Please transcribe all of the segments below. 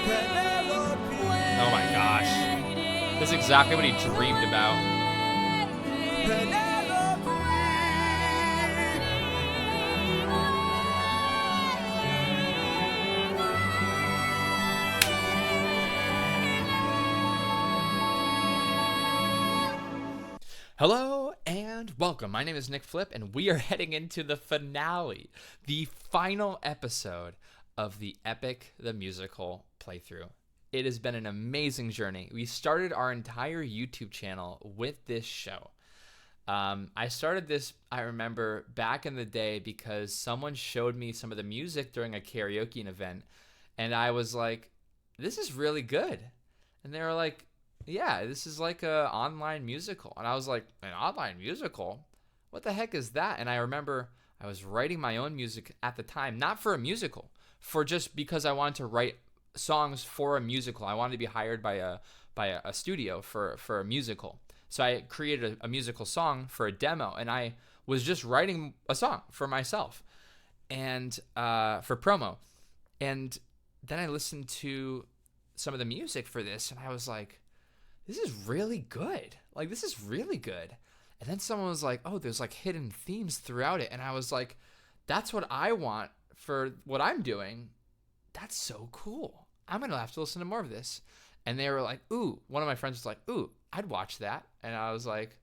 Oh my gosh. This is exactly what he dreamed about. Hello and welcome. My name is Nick Flip, and we are heading into the finale, the final episode of the Epic the Musical playthrough. It has been an amazing journey. We started our entire YouTube channel with this show. I started this, I remember, back in the day because someone showed me some of the music during a karaoke event, and I was like, this is really good. And they were like, yeah, this is like a online musical. And I was like, an online musical? What the heck is that? And I remember I was writing my own music at the time, not for a musical, for just because I wanted to write songs for a musical. I wanted to be hired by a studio for a musical. So I created a musical song for a demo, and I was just writing a song for myself and for promo. And then I listened to some of the music for this, and I was like, this is really good. Like, this is really good. And then someone was like, oh, there's like hidden themes throughout it. And I was like, that's what I want for what I'm doing. That's so cool. I'm going to have to listen to more of this. And they were like, ooh, one of my friends was like, ooh, I'd watch that. And I was like,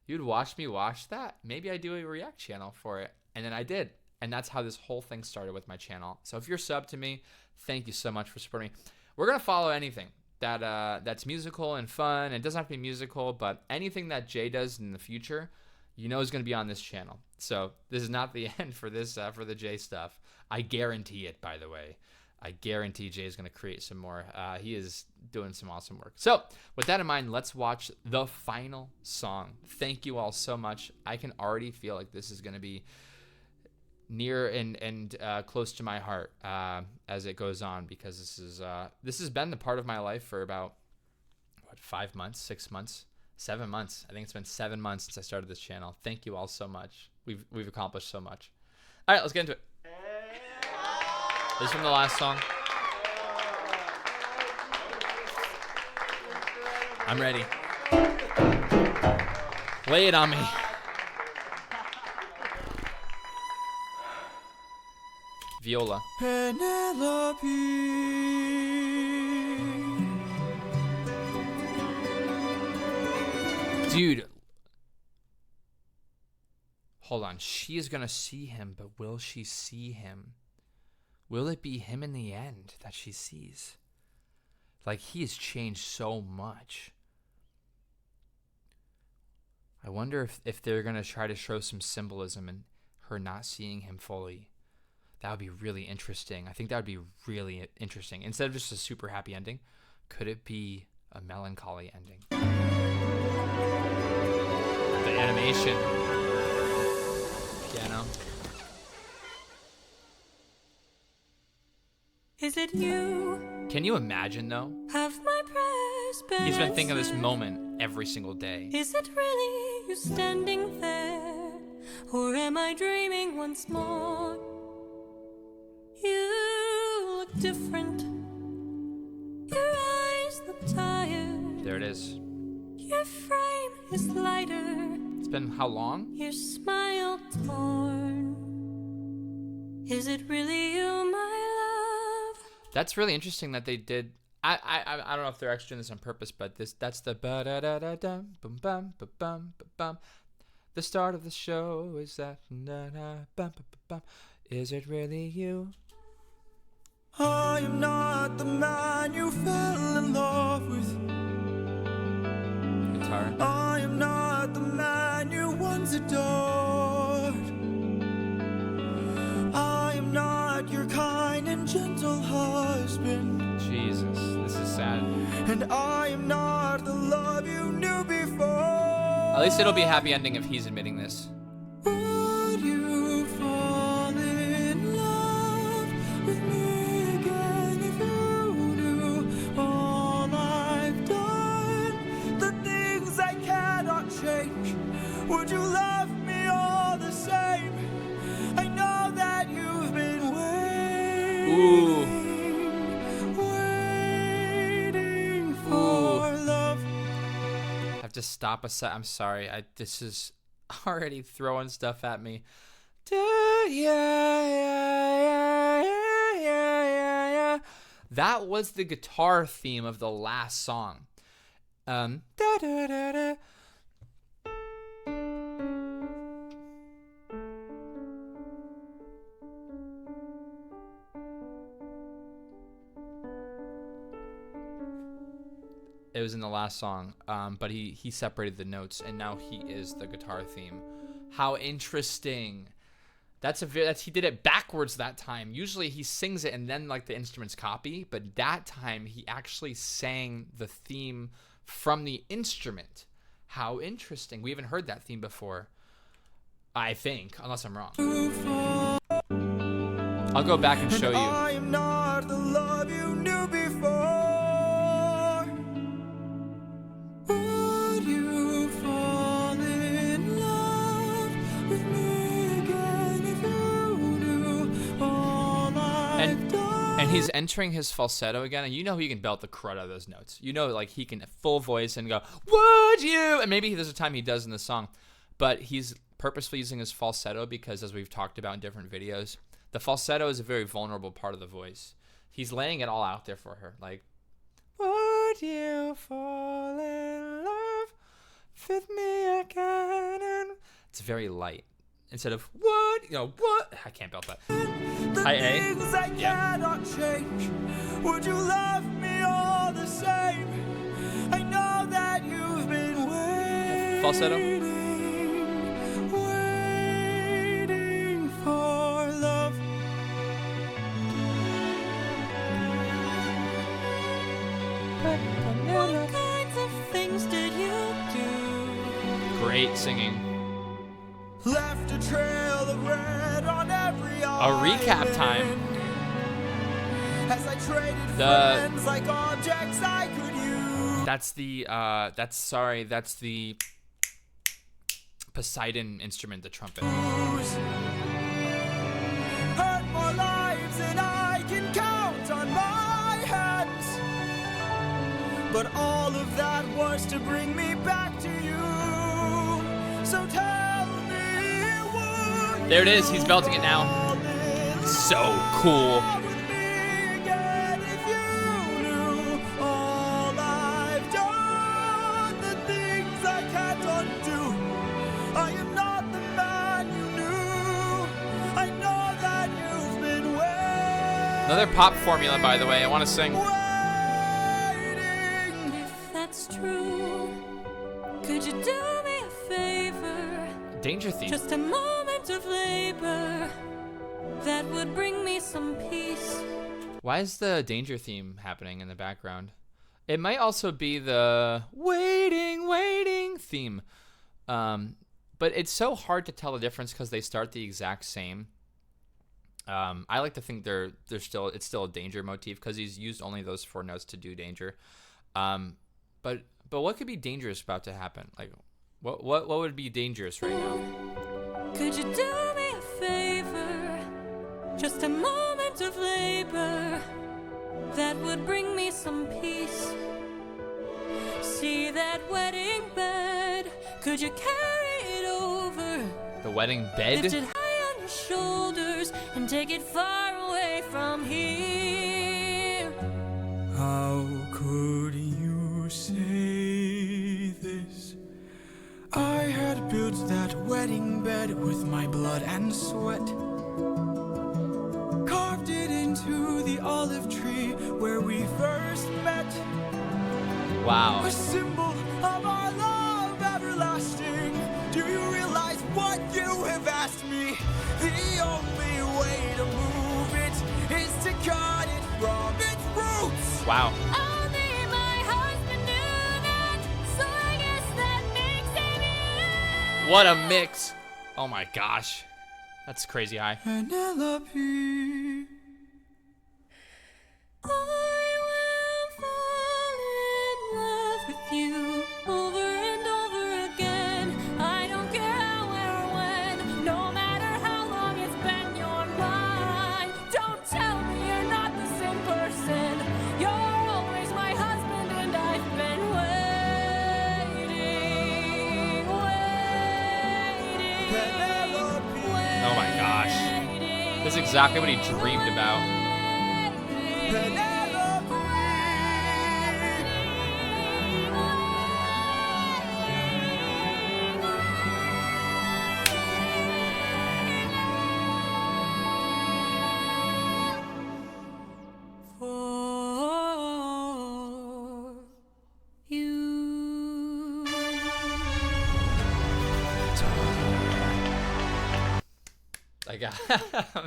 you'd watch me watch that? Maybe I do a React channel for it. And then I did. And that's how this whole thing started with my channel. So if you're subbed to me, thank you so much for supporting me. We're going to follow anything that's musical and fun. It doesn't have to be musical, but anything that Jay does in the future, you know, is going to be on this channel. So this is not the end for this for the Jay stuff. I guarantee it, by the way. I guarantee Jay is going to create some more. He is doing some awesome work. So with that in mind, let's watch the final song. Thank you all so much. I can already feel like this is going to be near and close to my heart as it goes on, because this has been the part of my life for about 5 months, 6 months, 7 months. I think it's been 7 months since I started this channel. Thank you all so much. We've accomplished so much. All right, let's get into it. This is from the last song. I'm ready. Lay it on me. Viola. Penelope. Dude. Hold on. She is going to see him, but will she see him? Will it be him in the end that she sees? Like, he has changed so much. I wonder if they're going to try to show some symbolism in her not seeing him fully. That would be really interesting. I think that would be really interesting. Instead of just a super happy ending, could it be a melancholy ending? The animation. Piano. Is it you? Can you imagine, though? Have my prayers been He's been thinking of this answered? moment every single day. Is it really you standing there? Or am I dreaming once more? You look different. Your eyes look tired. There it is. Your frame is lighter. It's been how long? Your smile torn. Is it really you, my love? That's really interesting that they did. I don't know if they're extra doing this on purpose, but that's the ba da da da dum bum bum ba bum ba bum. The start of the show is that da da bum bum bum. Is it really you? I am not the man you fell in love with. Guitar. I am not the man you once adored. I am not your kind and gentle husband. Jesus, this is sad. And I am not the love you knew before. At least it'll be a happy ending if he's admitting this. Would you fall in love with me again if you knew all I've done? The things I cannot change. Would you love me all the same? I know that you've been waiting. Ooh. just stop a sec. I'm sorry. This is already throwing stuff at me. Yeah. That was the guitar theme of the last song. It was in the last song, but he separated the notes, and now he is the guitar theme. How interesting! He did it backwards that time. Usually he sings it and then like the instruments copy, but that time he actually sang the theme from the instrument. How interesting! We haven't heard that theme before, I think, unless I'm wrong. I'll go back and show you. I am not the love you knew before. Would you fall in love with me again if you knew all I've done? And he's entering his falsetto again, and you know he can belt the crud out of those notes. You know, like he can full voice and go, "Would you?" And maybe there's a time he does in the song, but he's purposefully using his falsetto because, as we've talked about in different videos, the falsetto is a very vulnerable part of the voice. He's laying it all out there for her, like, "Would you fall in love with me again?" And it's very light. Instead of what, what? I can't belt that. The High A. things I cannot change. Would you love me all the same? I know that you've been waiting. Falsetto. Waiting for love. What kinds of things did you do? Great singing. Left a trail of red on every recap time. As I traded The- friends like objects I could use. That's the Poseidon instrument, the trumpet. Hurt more lives than I can count on my hands. But all of that was to bring me back to you. So tell me, would There it is. He's belting it now. fall in So cool. love with me again if you knew all I've done, the things I can't undo. I am not the man you knew. I know that you've been waiting. Another pop formula, by the way. I want to sing. Waiting. If that's true, could you do me a favor? Danger theme. Just a moment of labor that would bring me some peace. Why is the danger theme happening in the background? It might also be the waiting theme. But it's so hard to tell the difference because they start the exact same. I like to think it's still a danger motif because he's used only those 4 notes to do danger. But what could be dangerous about to happen? Like what would be dangerous right now? Could you do me a favor? Just a moment of labor that would bring me some peace. See that wedding bed? Could you carry it over? The wedding Lift bed? it high on your shoulders and take it far away from here. How could you say this? I had built that wedding bed with my blood and sweat. Carved it into the olive tree where we first met. Wow. A symbol of our love everlasting. Do you realize what you have asked me? The only way to move it is to cut it from its roots. Wow. Only my husband knew that, so I guess that makes him you. What a mix. Oh my gosh. That's crazy high. Penelope. I will fall in love with you over and over again. I don't care how, where, or when. No matter how long it's been, you're mine. Don't tell me you're not the same person. You're always my husband, and I've been waiting. This is exactly what he dreamed about.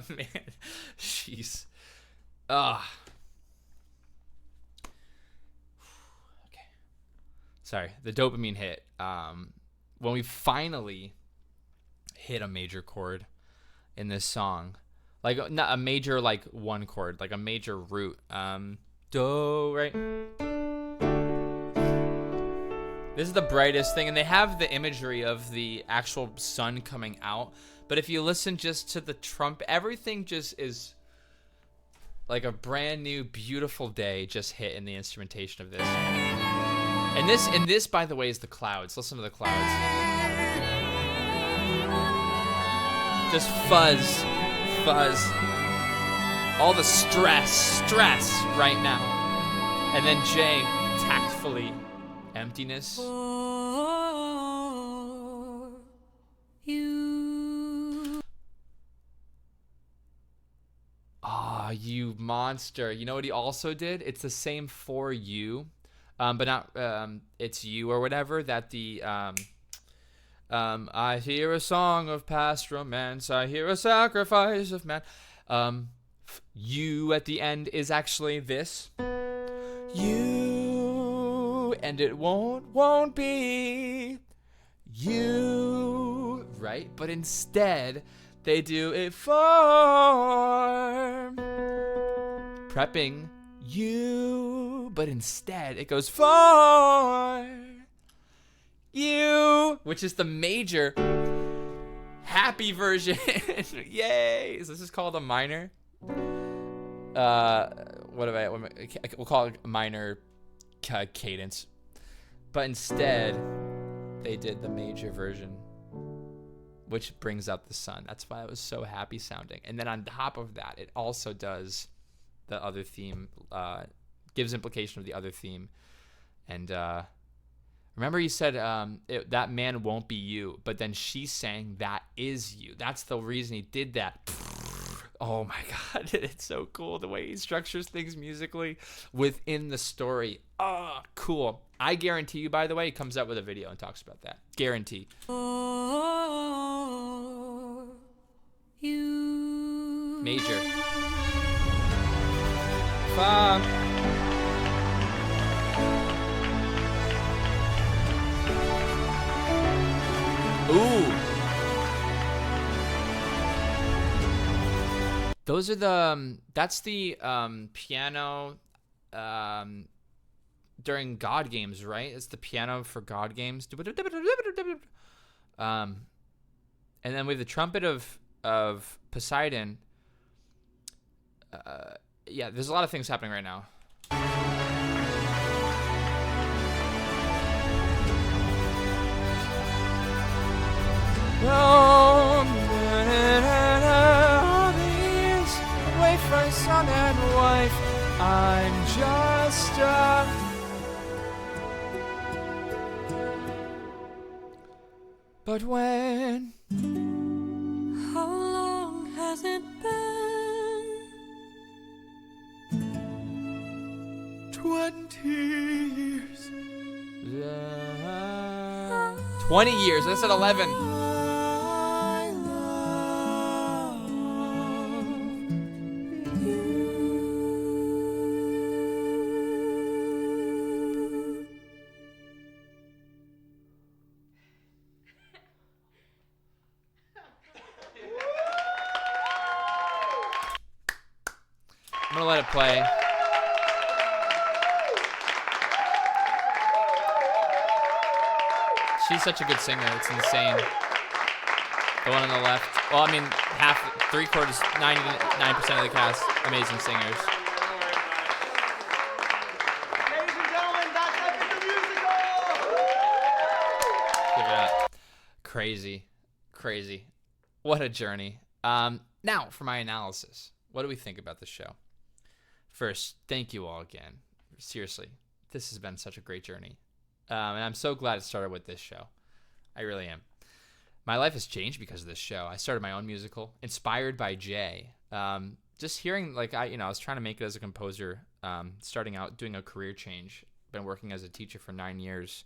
Man, jeez. Okay. Sorry, the dopamine hit. When we finally hit a major chord in this song, like not a major like one chord, like a major root. Do, right? This is the brightest thing, and they have the imagery of the actual sun coming out. But if you listen just to the trumpet, everything just is like a brand new, beautiful day just hit in the instrumentation of this. And this, by the way, is the clouds. Listen to the clouds. Just fuzz, fuzz. All the stress right now. And then Jay, tactfully, emptiness. You monster. You know what he also did? It's the same for you, but not it's you or whatever that the I hear a song of past romance, I hear a sacrifice of man. You at the end is actually this. You, and it won't be you, right? But instead they do it for prepping you, but instead it goes for you, which is the major happy version. Yay! So this is called a minor. We'll call it a minor cadence. But instead, they did the major version, which brings out the sun. That's why it was so happy sounding. And then on top of that, it also does the other theme, gives implication of the other theme. And remember you said that man won't be you, but then she sang that is you. That's the reason he did that. Oh my God, it's so cool the way he structures things musically within the story. Oh, cool. I guarantee you, by the way, he comes out with a video and talks about that. Guarantee. Major. Fa. Ooh. Those are the, that's the piano during God games, right? It's the piano for God games. And then we have the trumpet of Poseidon. Yeah, there's a lot of things happening right now. Wait for son and wife. I'm just but when? How long has it been? 20 years. 20 years. I said 11. I love you. I'm gonna let it play. She's such a good singer. It's insane. The one on the left. Well, I mean, three-quarters, 99% of the cast, amazing singers. Ladies and gentlemen, that's Epic the Musical! Give it up. Crazy. What a journey. Now, for my analysis, what do we think about the show? First, thank you all again. Seriously, this has been such a great journey. And I'm so glad it started with this show. I really am. My life has changed because of this show. I started my own musical, inspired by Jay. Just hearing, I was trying to make it as a composer, starting out, doing a career change. Been working as a teacher for 9 years.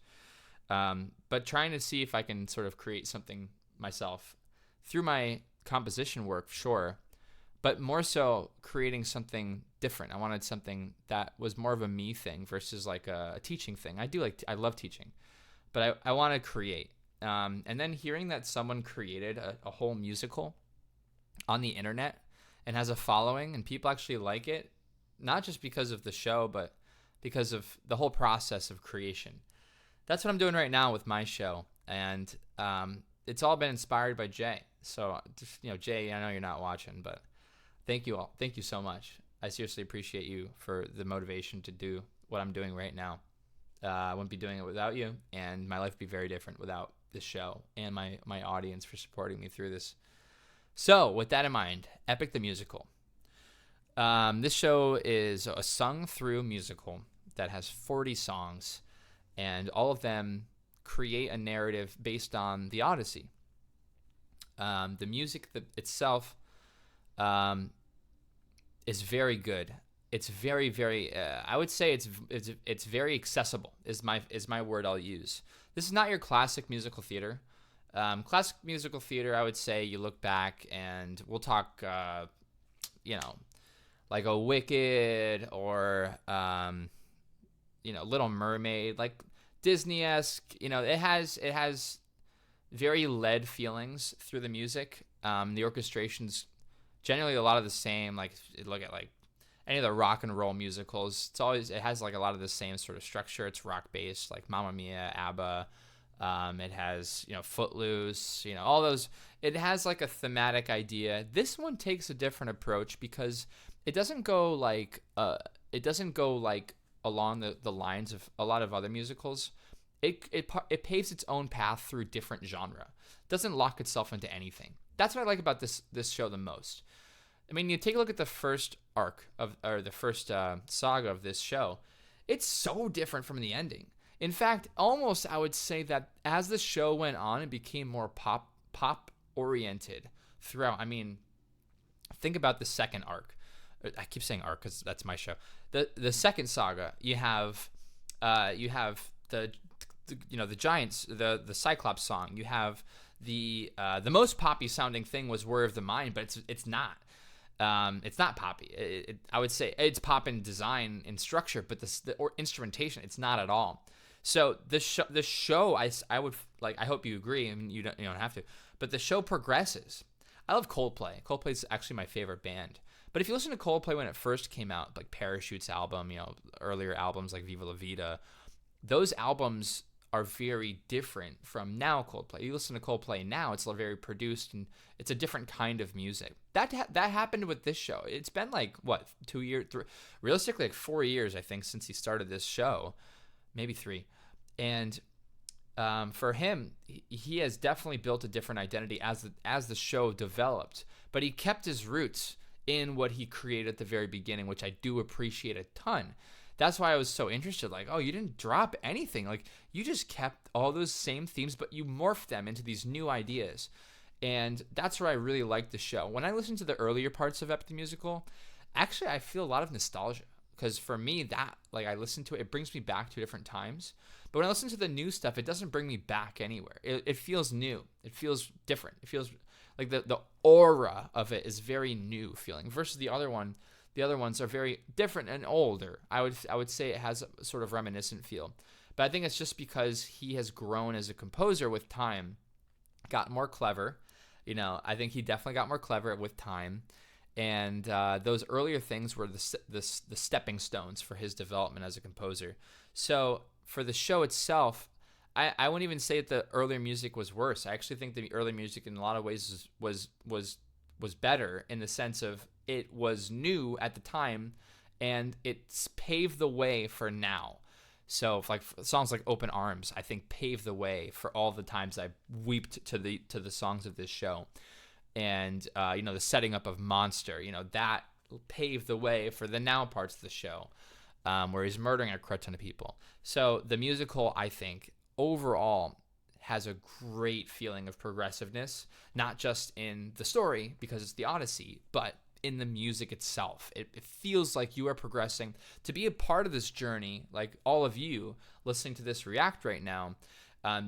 But trying to see if I can sort of create something myself through my composition work, sure, but more so creating something different. I wanted something that was more of a me thing versus like a teaching thing. I love teaching, but I want to create. And then hearing that someone created a whole musical on the internet and has a following and people actually like it, not just because of the show, but because of the whole process of creation. That's what I'm doing right now with my show. And it's all been inspired by Jay. So, Jay, I know you're not watching, but thank you all. Thank you so much. I seriously appreciate you for the motivation to do what I'm doing right now. I wouldn't be doing it without you, and my life would be very different without this show and my audience for supporting me through this. So, with that in mind, Epic the Musical. This show is a sung-through musical that has 40 songs, and all of them create a narrative based on the Odyssey. The music itself is very good. It's very, very. I would say it's very accessible. Is my word I'll use. This is not your classic musical theater. Classic musical theater, I would say you look back and we'll talk. Like a Wicked or Little Mermaid, like Disney-esque. It has very lead feelings through the music. The orchestration's generally a lot of the same. Like look at like any of the rock and roll musicals, it has like a lot of the same sort of structure. It's rock based, like Mamma Mia, ABBA. It has Footloose, all those. It has like a thematic idea. This one takes a different approach because it doesn't go like along the lines of a lot of other musicals. It paves its own path through different genre. It doesn't lock itself into anything. That's what I like about this show the most. I mean, you take a look at the first the first saga of this show. It's so different from the ending. In fact, almost I would say that as the show went on, it became more pop oriented throughout. I mean, think about the second arc. I keep saying arc because that's my show. The second saga, you have the Giants, the Cyclops song. You have the most poppy sounding thing was War of the Mind, but it's not. It's not poppy. I would say it's pop in design and structure, but the instrumentation, it's not at all. So the show, I would like. I hope you agree. I mean, you don't have to, but the show progresses. I love Coldplay. Coldplay's actually my favorite band. But if you listen to Coldplay when it first came out, like Parachute's album, earlier albums like Viva La Vida, those albums are very different from now Coldplay. You listen to Coldplay now, it's very produced and it's a different kind of music. That happened with this show. It's been like, 2 years, realistically like 4 years, I think, since he started this show, maybe 3. And for him, he has definitely built a different identity as the show developed, but he kept his roots in what he created at the very beginning, which I do appreciate a ton. That's why I was so interested. Like, oh, you didn't drop anything. Like, you just kept all those same themes, but you morphed them into these new ideas. And that's where I really liked the show. When I listen to the earlier parts of Epic the Musical, actually, I feel a lot of nostalgia. Because for me, I listen to it, it brings me back to different times. But when I listen to the new stuff, it doesn't bring me back anywhere. It feels new. It feels different. It feels like the aura of it is very new feeling versus the other one. The other ones are very different and older. I would say it has a sort of reminiscent feel. But I think it's just because he has grown as a composer with time, got more clever. I think he definitely got more clever with time. And those earlier things were the stepping stones for his development as a composer. So for the show itself, I wouldn't even say that the earlier music was worse. I actually think the early music in a lot of ways was better in the sense of it was new at the time and it's paved the way for now. So like songs like Open Arms, I think paved the way for all the times I wept to the songs of this show. and the setting up of Monster, that paved the way for the now parts of the show, where he's murdering a crud ton of people. So the musical, I think, overall has a great feeling of progressiveness, not just in the story because it's the Odyssey, but in the music itself. It feels like you are progressing. To be a part of this journey, like all of you listening to this react right now,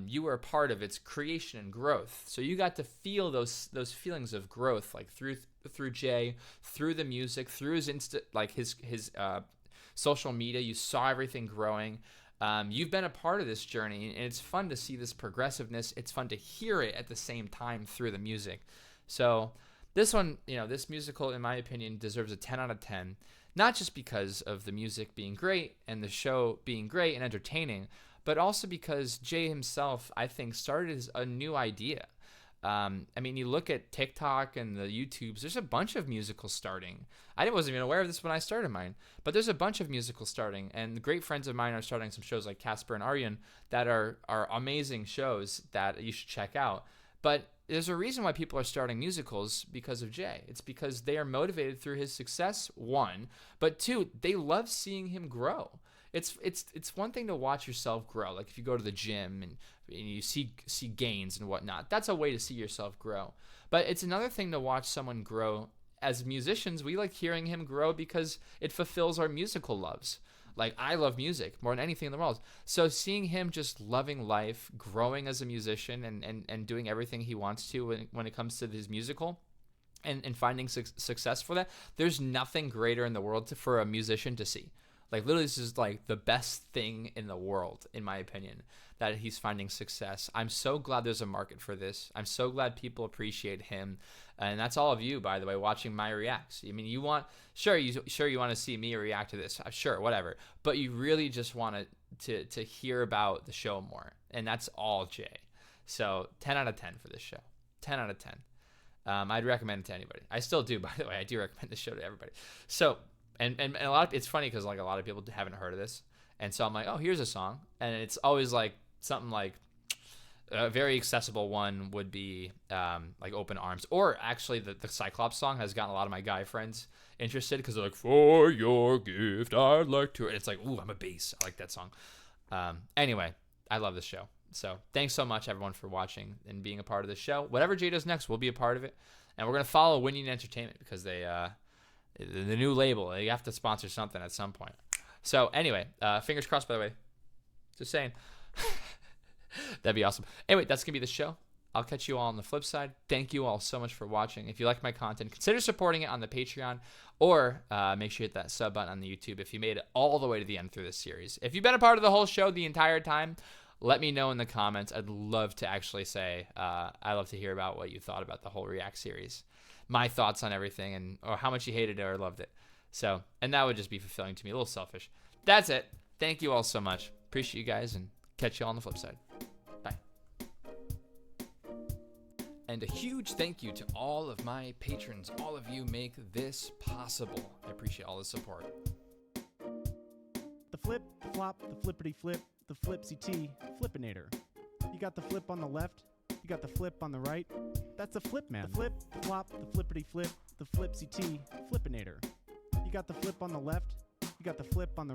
you were a part of its creation and growth. So you got to feel those feelings of growth, like through Jay, through the music, through his social media. You saw everything growing. You've been a part of this journey, and it's fun to see this progressiveness. It's fun to hear it at the same time through the music. So this one, this musical, in my opinion, deserves a 10 out of 10, not just because of the music being great and the show being great and entertaining, but also because Jay himself, I think, started a new idea. You look at TikTok and the YouTubes, there's a bunch of musicals starting. I wasn't even aware of this when I started mine, but there's a bunch of musicals starting, and great friends of mine are starting some shows like Casper and Aryan that are amazing shows that you should check out. But there's a reason why people are starting musicals because of Jay. It's because they are motivated through his success, one, but two, they love seeing him grow. It's one thing to watch yourself grow. Like if you go to the gym and you see gains and whatnot, that's a way to see yourself grow. But it's another thing to watch someone grow. As musicians, we like hearing him grow because it fulfills our musical loves. Like I love music more than anything in the world. So seeing him just loving life, growing as a musician and doing everything he wants to when it comes to his musical and finding success for that, there's nothing greater in the world for a musician to see. Like literally this is like the best thing in the world, in my opinion, that he's finding success. I'm so glad there's a market for this. I'm so glad people appreciate him. And that's all of you, by the way, watching my reacts. I mean, you want to see me react to this. Sure, whatever. But you really just want to hear about the show more. And that's all Jay. So 10 out of 10 for this show. 10 out of 10. I'd recommend it to anybody. I still do, by the way. I do recommend this show to everybody. So, and a lot of, it's funny because like a lot of people haven't heard of this. And so I'm like, oh, here's a song. And it's always like something like, a very accessible one would be like Open Arms. Or actually the Cyclops song has gotten a lot of my guy friends interested because they're like, for your gift, I'd like to. And it's like, ooh, I'm a bass. I like that song. Anyway, I love this show. So thanks so much, everyone, for watching and being a part of the show. Whatever Jay does next, we'll be a part of it. And we're going to follow Winion Entertainment because they, the new label, they have to sponsor something at some point. So anyway, fingers crossed, by the way. Just saying. That'd be awesome. Anyway, that's going to be the show. I'll catch you all on the flip side. Thank you all so much for watching. If you like my content, consider supporting it on the Patreon or make sure you hit that sub button on the YouTube if you made it all the way to the end through this series. If you've been a part of the whole show the entire time, let me know in the comments. I'd love to actually say, I'd love to hear about what you thought about the whole React series, my thoughts on everything, or how much you hated it or loved it. So, and that would just be fulfilling to me, a little selfish. That's it. Thank you all so much. Appreciate you guys, and catch you all on the flip side. Bye. And a huge thank you to all of my patrons. All of you make this possible. I appreciate all the support. The flip, the flop, the flippity flip, the flipsy T, Flippinator. You got the flip on the left, you got the flip on the right. That's a flip man. The flip, the flop, the flippity flip, the flipsy T, Flippinator. You got the flip on the left, you got the flip on the